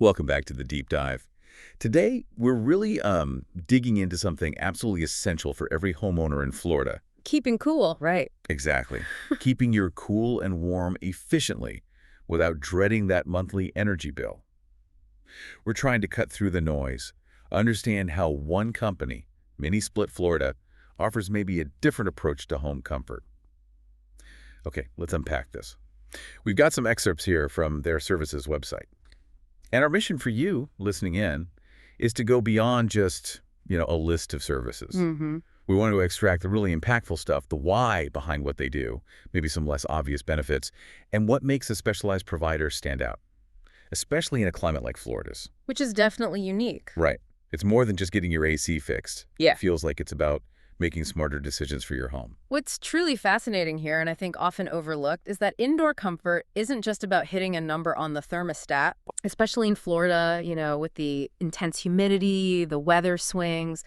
Welcome back to the deep dive. Today, we're really digging into something absolutely essential for every homeowner in Florida. Keeping cool, right. Exactly. Keeping your cool and warm efficiently without dreading that monthly energy bill. We're trying to cut through the noise, understand how one company, Mini Split Florida, offers maybe a different approach to home comfort. Okay, let's unpack this. We've got some excerpts here from their services website. And our mission for you, listening in, is to go beyond just, a list of services. We want to extract the really impactful stuff, the why behind what they do, maybe some less obvious benefits, and what makes a specialized provider stand out, especially in a climate like Florida's. Which is definitely unique. Right. It's more than just getting your AC fixed. Yeah. It feels like it's about making smarter decisions for your home. What's truly fascinating here, and I think often overlooked, is that indoor comfort isn't just about hitting a number on the thermostat, especially in Florida, with the intense humidity, the weather swings.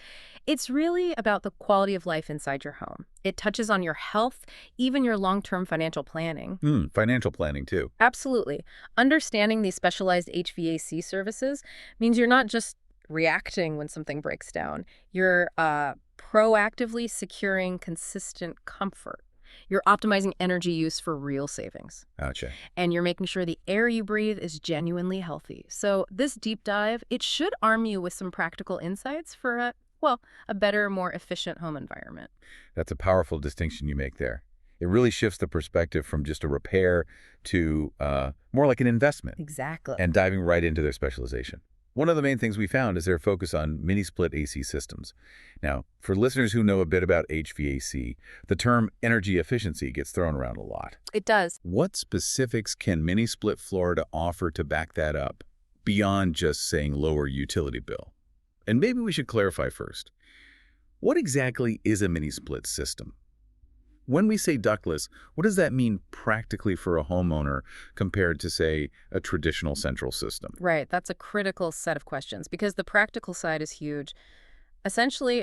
It's really about the quality of life inside your home. It touches on your health, even your long-term financial planning. Financial planning, too. Absolutely. Understanding these specialized HVAC services means you're not just reacting when something breaks down. You're proactively securing consistent comfort. You're optimizing energy use for real savings. Gotcha. And you're making sure the air you breathe is genuinely healthy. So this deep dive, it should arm you with some practical insights for a better, more efficient home environment. That's a powerful distinction you make there. It really shifts the perspective from just a repair to more like an investment. Exactly. And diving right into their specialization. One of the main things we found is their focus on mini-split AC systems. Now, for listeners who know a bit about HVAC, the term energy efficiency gets thrown around a lot. It does. What specifics can Mini-Split Florida offer to back that up, beyond just saying lower utility bill? And maybe we should clarify first. What exactly is a mini-split system? When we say ductless, what does that mean practically for a homeowner compared to, say, a traditional central system? Right. That's a critical set of questions because the practical side is huge. Essentially,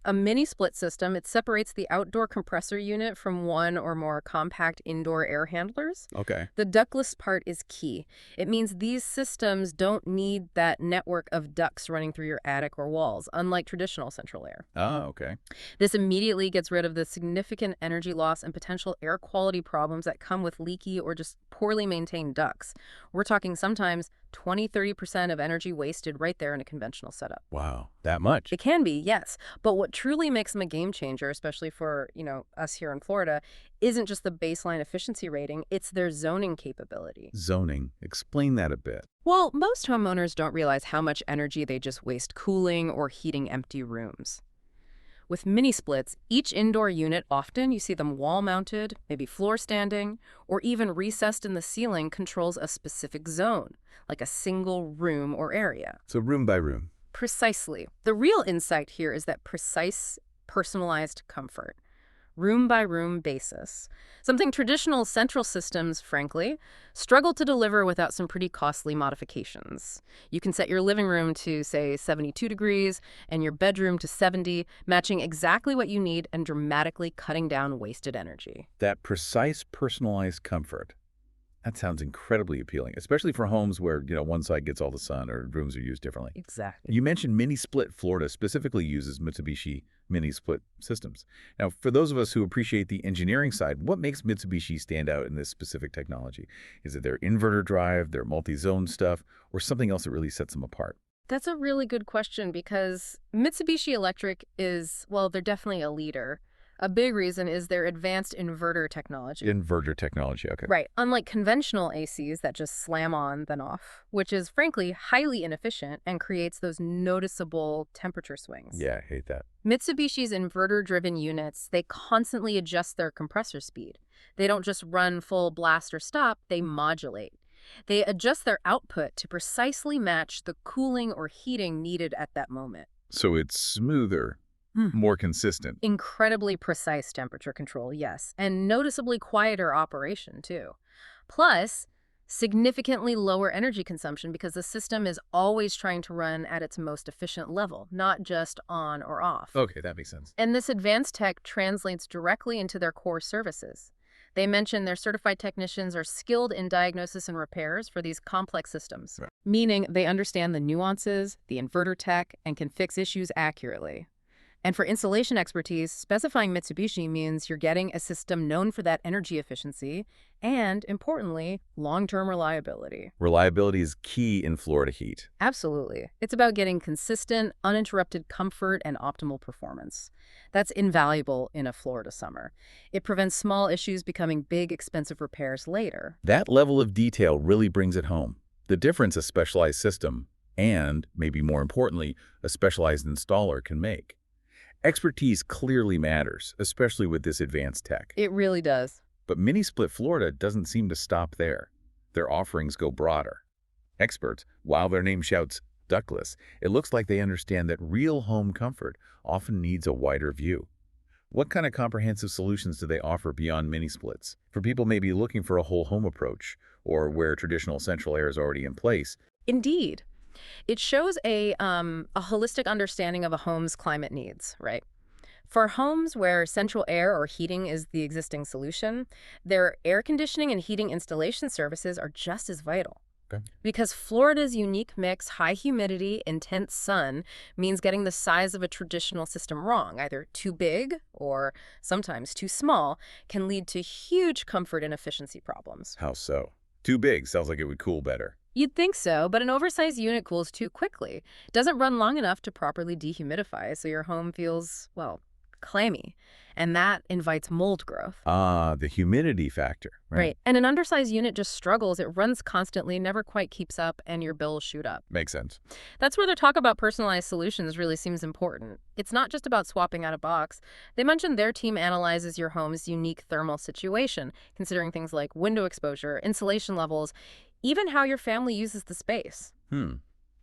a mini split system, it separates the outdoor compressor unit from one or more compact indoor air handlers. Okay. The ductless part is key. It means these systems don't need that network of ducts running through your attic or walls, unlike traditional central air. Oh, okay. This immediately gets rid of the significant energy loss and potential air quality problems that come with leaky or just poorly maintained ducts. We're talking sometimes 20–30% of energy wasted right there in a conventional setup. Wow, that much? It can be, yes. But what truly makes them a game changer, especially for, us here in Florida, isn't just the baseline efficiency rating, it's their zoning capability. Zoning. Explain that a bit. Well, most homeowners don't realize how much energy they just waste cooling or heating empty rooms. With mini splits, each indoor unit, often you see them wall-mounted, maybe floor-standing, or even recessed in the ceiling, controls a specific zone, like a single room or area. So room by room. Precisely. The real insight here is that precise, personalized comfort, room-by-room basis, something traditional central systems, frankly, struggle to deliver without some pretty costly modifications. You can set your living room to, say, 72 degrees and your bedroom to 70, matching exactly what you need and dramatically cutting down wasted energy. That precise, personalized comfort. That sounds incredibly appealing, especially for homes where, one side gets all the sun or rooms are used differently. Exactly. You mentioned Mini Split Florida specifically uses Mitsubishi Mini Split systems. Now, for those of us who appreciate the engineering side, what makes Mitsubishi stand out in this specific technology? Is it their inverter drive, their multi-zone stuff, or something else that really sets them apart? That's a really good question because Mitsubishi Electric is, they're definitely a leader. A big reason is their advanced inverter technology. Inverter technology, okay. Right. Unlike conventional ACs that just slam on, then off, which is frankly highly inefficient and creates those noticeable temperature swings. Yeah, I hate that. Mitsubishi's inverter-driven units, they constantly adjust their compressor speed. They don't just run full blast or stop, they modulate. They adjust their output to precisely match the cooling or heating needed at that moment. So it's smoother. More consistent. Incredibly precise temperature control, yes, and noticeably quieter operation, too. Plus, significantly lower energy consumption because the system is always trying to run at its most efficient level, not just on or off. Okay, that makes sense. And this advanced tech translates directly into their core services. They mention their certified technicians are skilled in diagnosis and repairs for these complex systems, Right. meaning they understand the nuances, the inverter tech, and can fix issues accurately. And for installation expertise, specifying Mitsubishi means you're getting a system known for that energy efficiency and, importantly, long-term reliability. Reliability is key in Florida heat. Absolutely. It's about getting consistent, uninterrupted comfort and optimal performance. That's invaluable in a Florida summer. It prevents small issues becoming big, expensive repairs later. That level of detail really brings it home. The difference a specialized system and, maybe more importantly, a specialized installer can make. Expertise clearly matters, especially with this advanced tech. It really does. But Mini-Split Florida doesn't seem to stop there. Their offerings go broader. Experts, while their name shouts ductless, it looks like they understand that real home comfort often needs a wider view. What kind of comprehensive solutions do they offer beyond mini-splits? For people maybe looking for a whole home approach, or where traditional central air is already in place. Indeed. It shows a holistic understanding of a home's climate needs, right? For homes where central air or heating is the existing solution, their air conditioning and heating installation services are just as vital. Okay. Because Florida's unique mix, high humidity, intense sun, means getting the size of a traditional system wrong, either too big or sometimes too small, can lead to huge comfort and efficiency problems. How so? Too big sounds like it would cool better. You'd think so, but an oversized unit cools too quickly. It doesn't run long enough to properly dehumidify, so your home feels, well, clammy. And that invites mold growth. Ah, the humidity factor. Right. And an undersized unit just struggles. It runs constantly, never quite keeps up, and your bills shoot up. Makes sense. That's where their talk about personalized solutions really seems important. It's not just about swapping out a box. They mentioned their team analyzes your home's unique thermal situation, considering things like window exposure, insulation levels, even how your family uses the space.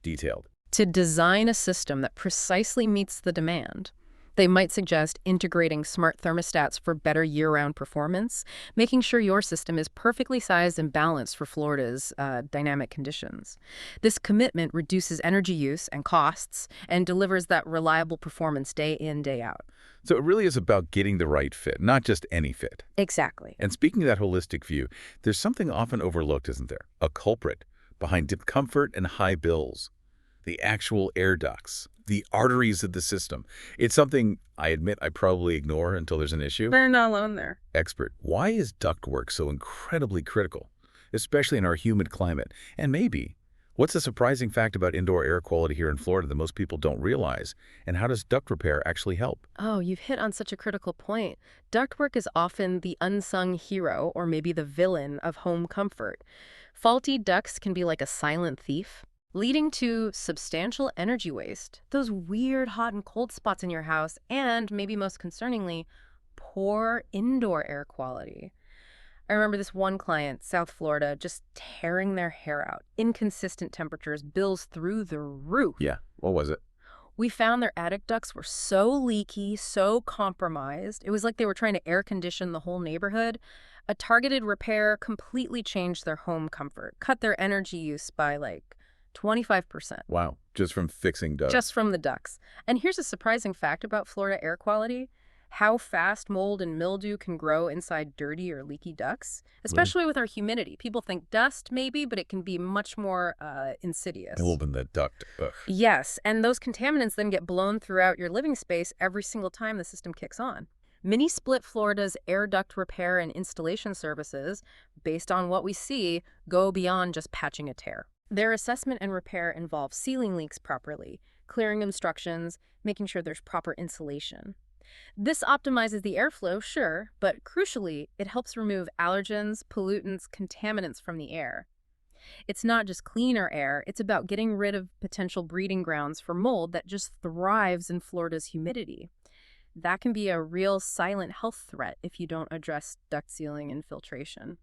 Detailed. To design a system that precisely meets the demand, they might suggest integrating smart thermostats for better year-round performance, making sure your system is perfectly sized and balanced for Florida's dynamic conditions. This commitment reduces energy use and costs and delivers that reliable performance day in, day out. So it really is about getting the right fit, not just any fit. Exactly. And speaking of that holistic view, there's something often overlooked, isn't there? A culprit behind discomfort and high bills. The actual air ducts, the arteries of the system. It's something I admit I probably ignore until there's an issue. They're not alone there. Expert, why is ductwork so incredibly critical, especially in our humid climate? And maybe, what's the surprising fact about indoor air quality here in Florida that most people don't realize? And how does duct repair actually help? Oh, you've hit on such a critical point. Ductwork is often the unsung hero or maybe the villain of home comfort. Faulty ducts can be like a silent thief, leading to substantial energy waste, those weird hot and cold spots in your house, and maybe most concerningly, poor indoor air quality. I remember this one client, South Florida, just tearing their hair out. Inconsistent temperatures, bills through the roof. Yeah, what was it? We found their attic ducts were so leaky, so compromised. It was like they were trying to air condition the whole neighborhood. A targeted repair completely changed their home comfort, cut their energy use by like 25%. Wow, just from fixing ducts. Just from the ducts. And here's a surprising fact about Florida air quality: how fast mold and mildew can grow inside dirty or leaky ducts, especially with our humidity. People think dust maybe, but it can be much more insidious. It'll open the duct. Ugh. Yes, and those contaminants then get blown throughout your living space every single time the system kicks on. Mini-Split Florida's air duct repair and installation services, based on what we see, go beyond just patching a tear. Their assessment and repair involve sealing leaks properly, clearing obstructions, making sure there's proper insulation. This optimizes the airflow, sure, but crucially, it helps remove allergens, pollutants, contaminants from the air. It's not just cleaner air, it's about getting rid of potential breeding grounds for mold that just thrives in Florida's humidity. That can be a real silent health threat if you don't address duct sealing and filtration.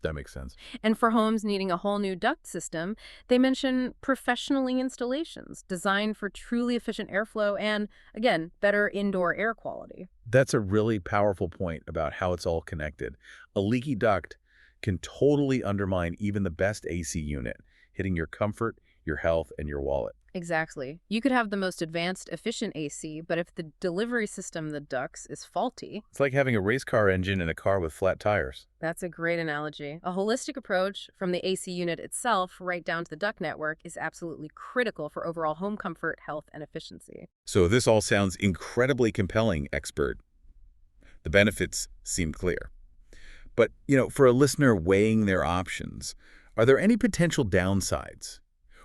That makes sense. And for homes needing a whole new duct system, they mention professionally installations designed for truly efficient airflow and, again, better indoor air quality. That's a really powerful point about how it's all connected. A leaky duct can totally undermine even the best AC unit, hitting your comfort your health, and your wallet. Exactly. You could have the most advanced, efficient AC, but if the delivery system, the ducts, is faulty. It's like having a race car engine in a car with flat tires. That's a great analogy. A holistic approach from the AC unit itself right down to the duct network is absolutely critical for overall home comfort, health, and efficiency. So this all sounds incredibly compelling, expert. The benefits seem clear. But, for a listener weighing their options, are there any potential downsides?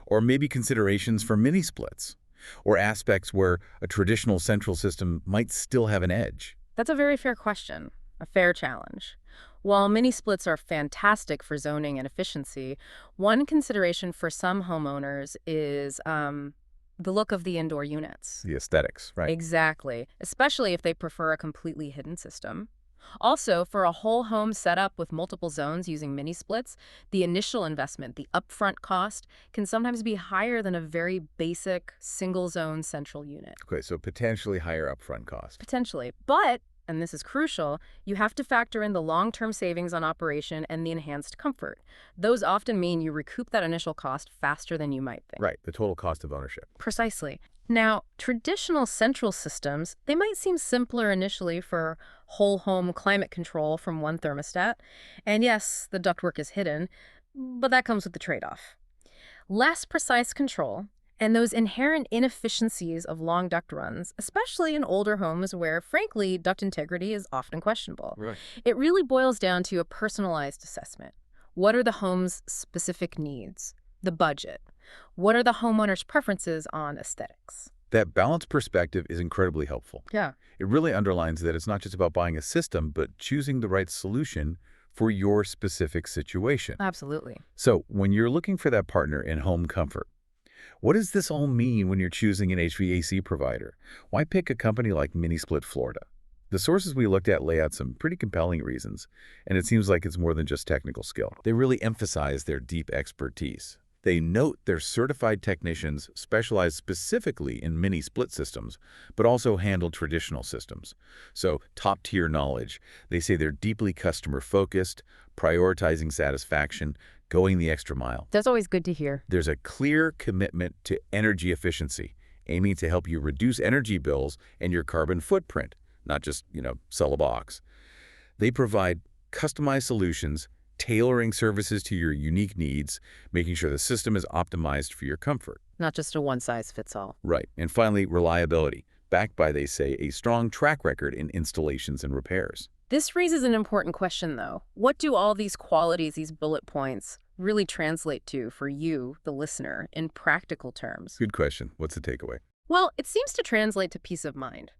Or maybe considerations for mini-splits? Or aspects where a traditional central system might still have an edge? That's a very fair question, a fair challenge. While mini splits are fantastic for zoning and efficiency, one consideration for some homeowners is the look of the indoor units. The aesthetics, right? Exactly, especially if they prefer a completely hidden system. Also, for a whole home setup with multiple zones using mini splits, the initial investment, the upfront cost, can sometimes be higher than a very basic single zone central unit. Okay, so potentially higher upfront cost. Potentially. But, and this is crucial, you have to factor in the long-term savings on operation and the enhanced comfort. Those often mean you recoup that initial cost faster than you might think. Right, the total cost of ownership. Precisely. Now, traditional central systems, they might seem simpler initially for whole home climate control from one thermostat. And yes, the ductwork is hidden, but that comes with the trade-off. Less precise control and those inherent inefficiencies of long duct runs, especially in older homes where, frankly, duct integrity is often questionable. Right. It really boils down to a personalized assessment. What are the home's specific needs? The budget? What are the homeowner's preferences on aesthetics? That balanced perspective is incredibly helpful. Yeah. It really underlines that it's not just about buying a system, but choosing the right solution for your specific situation. Absolutely. So when you're looking for that partner in home comfort, what does this all mean when you're choosing an HVAC provider? Why pick a company like Mini-Split Florida? The sources we looked at lay out some pretty compelling reasons, and it seems like it's more than just technical skill. They really emphasize their deep expertise. They note their certified technicians specialize specifically in mini-split systems, but also handle traditional systems. So top-tier knowledge. They say they're deeply customer-focused, prioritizing satisfaction, going the extra mile. That's always good to hear. There's a clear commitment to energy efficiency, aiming to help you reduce energy bills and your carbon footprint, not just, sell a box. They provide customized solutions, tailoring services to your unique needs, making sure the system is optimized for your comfort. Not just a one-size-fits-all. Right. And finally, reliability, backed by, they say, a strong track record in installations and repairs. This raises an important question, though. What do all these qualities, these bullet points, really translate to for you, the listener, in practical terms? Good question. What's the takeaway? Well, it seems to translate to peace of mind.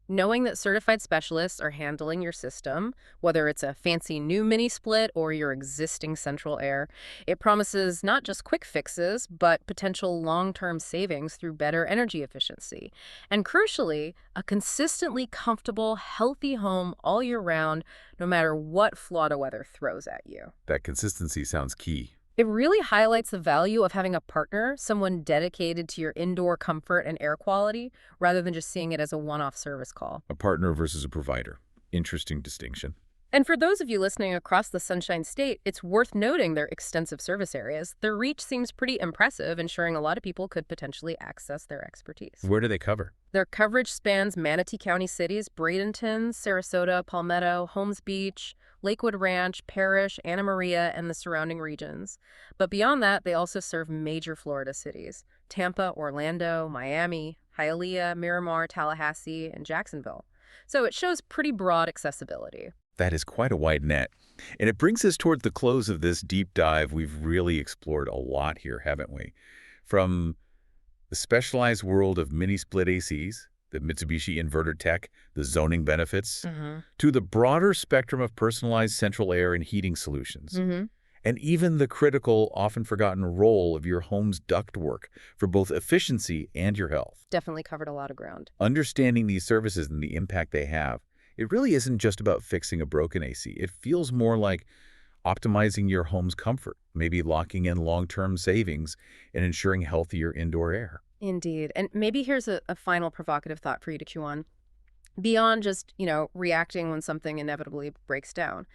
Knowing that certified specialists are handling your system, whether it's a fancy new mini-split or your existing central air, it promises not just quick fixes, but potential long-term savings through better energy efficiency. And crucially, a consistently comfortable, healthy home all year round, no matter what Florida weather throws at you. That consistency sounds key. It really highlights the value of having a partner, someone dedicated to your indoor comfort and air quality, rather than just seeing it as a one-off service call. A partner versus a provider. Interesting distinction. And for those of you listening across the Sunshine State, it's worth noting their extensive service areas. Their reach seems pretty impressive, ensuring a lot of people could potentially access their expertise. Where do they cover? Their coverage spans Manatee County cities, Bradenton, Sarasota, Palmetto, Holmes Beach, Lakewood Ranch, Parrish, Anna Maria, and the surrounding regions. But beyond that, they also serve major Florida cities: Tampa, Orlando, Miami, Hialeah, Miramar, Tallahassee, and Jacksonville. So it shows pretty broad accessibility. That is quite a wide net. And it brings us toward the close of this deep dive. We've really explored a lot here, haven't we? From the specialized world of mini-split ACs, the Mitsubishi inverter tech, the zoning benefits, to the broader spectrum of personalized central air and heating solutions. And even the critical, often forgotten role of your home's ductwork for both efficiency and your health. Definitely covered a lot of ground. Understanding these services and the impact they have, it really isn't just about fixing a broken AC. It feels more like optimizing your home's comfort, maybe locking in long-term savings and ensuring healthier indoor air. Indeed. And maybe here's a final provocative thought for you to chew on. Beyond just, reacting when something inevitably breaks down,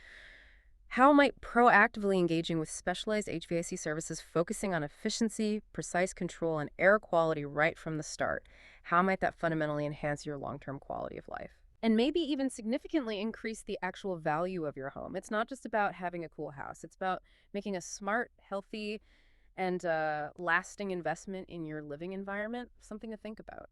How might proactively engaging with specialized HVAC services focusing on efficiency, precise control, and air quality right from the start, how might that fundamentally enhance your long-term quality of life? And maybe even significantly increase the actual value of your home. It's not just about having a cool house. It's about making a smart, healthy, and lasting investment in your living environment. Something to think about.